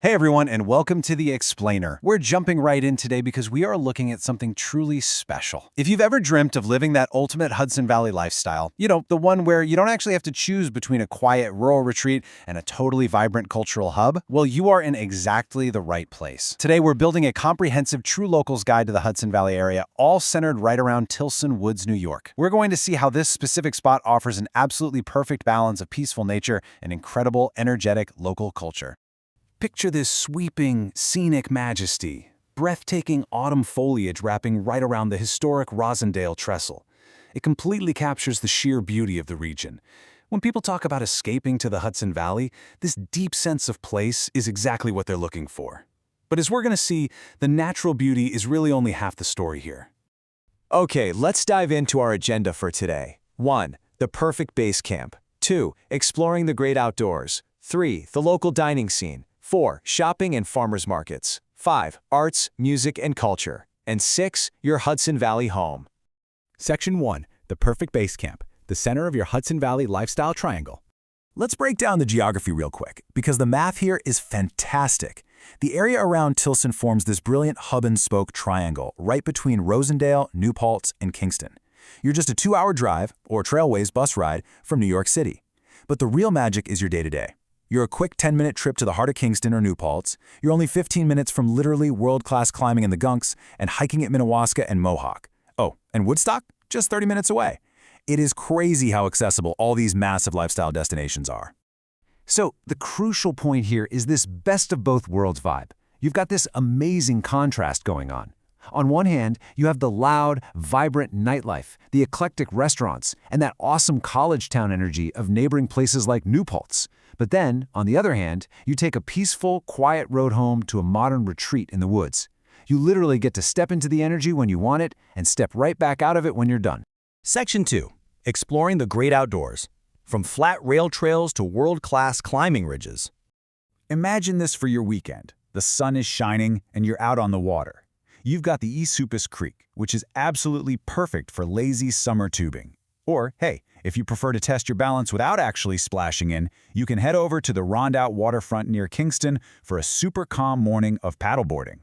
Hey everyone, and welcome to The Explainer. We're jumping right in today because we are looking at something truly special. If you've ever dreamt of living that ultimate Hudson Valley lifestyle, the one where you don't actually have to choose between a quiet rural retreat and a totally vibrant cultural hub, well, you are in exactly the right place. Today, we're building a comprehensive True Locals guide to the Hudson Valley area, all centered right around Tillson Woods, New York. We're going to see how this specific spot offers an absolutely perfect balance of peaceful nature and incredible, energetic local culture. Picture this sweeping, scenic majesty, breathtaking autumn foliage wrapping right around the historic Rosendale Trestle. It completely captures the sheer beauty of the region. When people talk about escaping to the Hudson Valley, this deep sense of place is exactly what they're looking for. But as we're going to see, the natural beauty is really only half the story here. Okay, let's dive into our agenda for today. 1. The perfect base camp. 2. Exploring the great outdoors. 3. The local dining scene. 4. Shopping and farmers markets. 5. Arts, music, and culture. And 6. Your Hudson Valley home. Section 1. The perfect base camp, the center of your Hudson Valley lifestyle triangle. Let's break down the geography real quick, because the math here is fantastic. The area around Tillson forms this brilliant hub-and-spoke triangle right between Rosendale, New Paltz, and Kingston. You're just a 2-hour drive, or Trailways bus ride, from New York City. But the real magic is your day-to-day. You're a quick 10-minute trip to the heart of Kingston or New Paltz. You're only 15 minutes from literally world-class climbing in the Gunks and hiking at Minnewaska and Mohonk. Oh, and Woodstock? Just 30 minutes away. It is crazy how accessible all these massive lifestyle destinations are. So, the crucial point here is this best of both worlds vibe. You've got this amazing contrast going on. On one hand, you have the loud, vibrant nightlife, the eclectic restaurants, and that awesome college town energy of neighboring places like New Paltz. But then, on the other hand, you take a peaceful, quiet road home to a modern retreat in the woods. You literally get to step into the energy when you want it and step right back out of it when you're done. Section 2. Exploring the great outdoors. From flat rail trails to world-class climbing ridges. Imagine this for your weekend. The sun is shining and you're out on the water. You've got the Esupis Creek, which is absolutely perfect for lazy summer tubing. Or, hey, if you prefer to test your balance without actually splashing in, you can head over to the Rosendale waterfront near Kingston for a super calm morning of paddleboarding.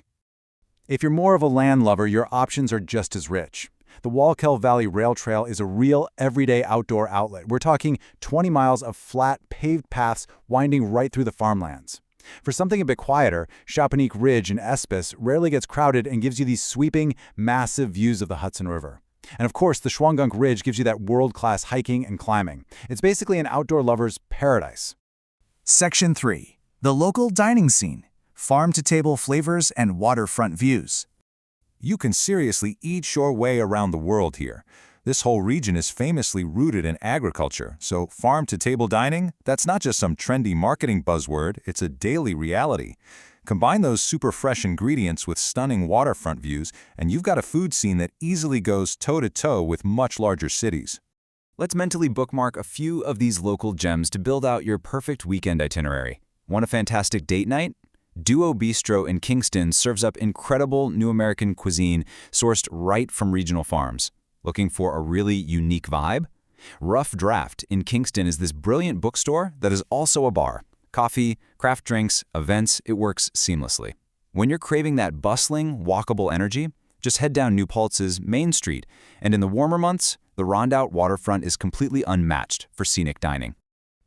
If you're more of a land lover, your options are just as rich. The Wallkill Valley Rail Trail is a real, everyday outdoor outlet. We're talking 20 miles of flat, paved paths winding right through the farmlands. For something a bit quieter, Shawangunk Ridge in Espis rarely gets crowded and gives you these sweeping, massive views of the Hudson River. And of course, the Shawangunk Ridge gives you that world-class hiking and climbing. It's basically an outdoor lover's paradise. Section 3. The local dining scene. Farm-to-table flavors and waterfront views. You can seriously eat your way around the world here. This whole region is famously rooted in agriculture, so farm-to-table dining, that's not just some trendy marketing buzzword, it's a daily reality. Combine those super fresh ingredients with stunning waterfront views, and you've got a food scene that easily goes toe-to-toe with much larger cities. Let's mentally bookmark a few of these local gems to build out your perfect weekend itinerary. Want a fantastic date night? Duo Bistro in Kingston serves up incredible New American cuisine sourced right from regional farms. Looking for a really unique vibe? Rough Draft in Kingston is this brilliant bookstore that is also a bar. Coffee, craft drinks, events, it works seamlessly. When you're craving that bustling, walkable energy, just head down New Paltz's Main Street, and in the warmer months, the Rosendale waterfront is completely unmatched for scenic dining.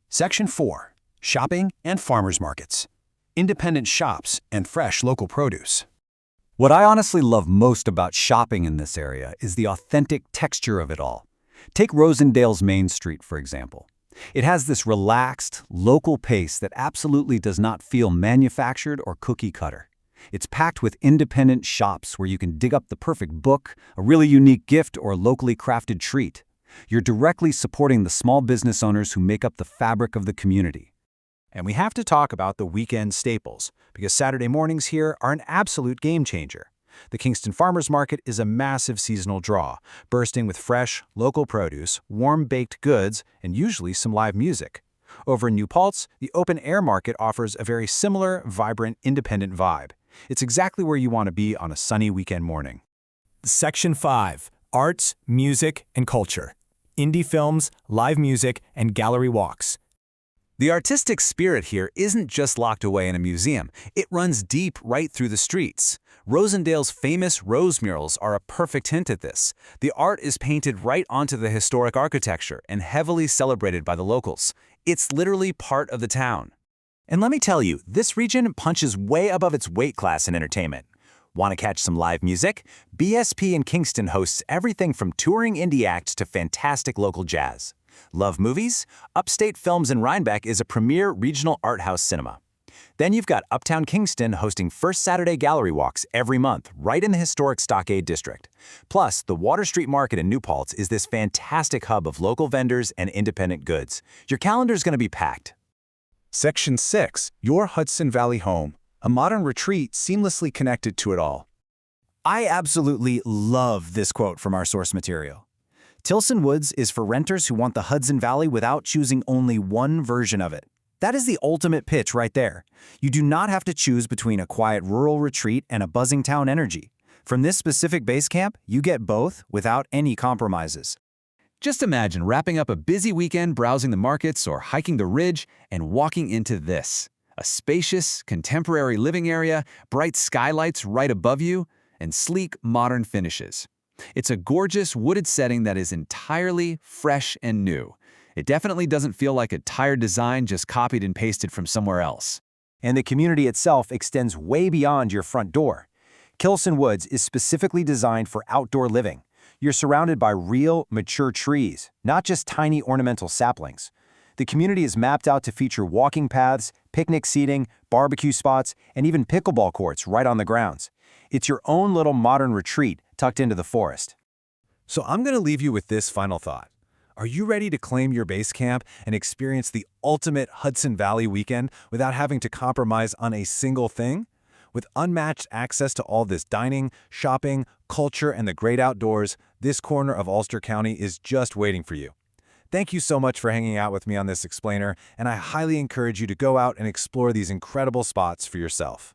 Section 4. Shopping and farmers markets. Independent shops and fresh local produce. What I honestly love most about shopping in this area is the authentic texture of it all. Take Rosendale's Main Street, for example. It has this relaxed, local pace that absolutely does not feel manufactured or cookie-cutter. It's packed with independent shops where you can dig up the perfect book, a really unique gift, or a locally crafted treat. You're directly supporting the small business owners who make up the fabric of the community. And we have to talk about the weekend staples, because Saturday mornings here are an absolute game changer. The Kingston Farmers Market is a massive seasonal draw, bursting with fresh, local produce, warm-baked goods, and usually some live music. Over in New Paltz, the open-air market offers a very similar, vibrant, independent vibe. It's exactly where you want to be on a sunny weekend morning. Section 5. Arts, Music, and Culture. Indie films, live music, and gallery walks. The artistic spirit here isn't just locked away in a museum. It runs deep right through the streets. Rosendale's famous rose murals are a perfect hint at this. The art is painted right onto the historic architecture and heavily celebrated by the locals. It's literally part of the town. And let me tell you, this region punches way above its weight class in entertainment. Want to catch some live music? BSP in Kingston hosts everything from touring indie acts to fantastic local jazz. Love movies? Upstate Films in Rhinebeck is a premier regional art house cinema. Then you've got Uptown Kingston hosting First Saturday gallery walks every month right in the historic Stockade District. Plus, the Water Street Market in New Paltz is this fantastic hub of local vendors and independent goods. Your calendar's going to be packed. Section 6. Your Hudson Valley Home. A modern retreat seamlessly connected to it all. I absolutely love this quote from our source material. Tillson Woods is for renters who want the Hudson Valley without choosing only one version of it. That is the ultimate pitch right there. You do not have to choose between a quiet rural retreat and a buzzing town energy. From this specific base camp, you get both without any compromises. Just imagine wrapping up a busy weekend browsing the markets or hiking the ridge and walking into this. A spacious, contemporary living area, bright skylights right above you, and sleek, modern finishes. It's a gorgeous wooded setting that is entirely fresh and new. It definitely doesn't feel like a tired design just copied and pasted from somewhere else. And the community itself extends way beyond your front door. Tillson Woods is specifically designed for outdoor living. You're surrounded by real, mature trees, not just tiny ornamental saplings. The community is mapped out to feature walking paths, picnic seating, barbecue spots, and even pickleball courts right on the grounds. It's your own little modern retreat tucked into the forest. So I'm going to leave you with this final thought. Are you ready to claim your base camp and experience the ultimate Hudson Valley weekend without having to compromise on a single thing? With unmatched access to all this dining, shopping, culture, and the great outdoors, this corner of Ulster County is just waiting for you. Thank you so much for hanging out with me on this explainer, and I highly encourage you to go out and explore these incredible spots for yourself.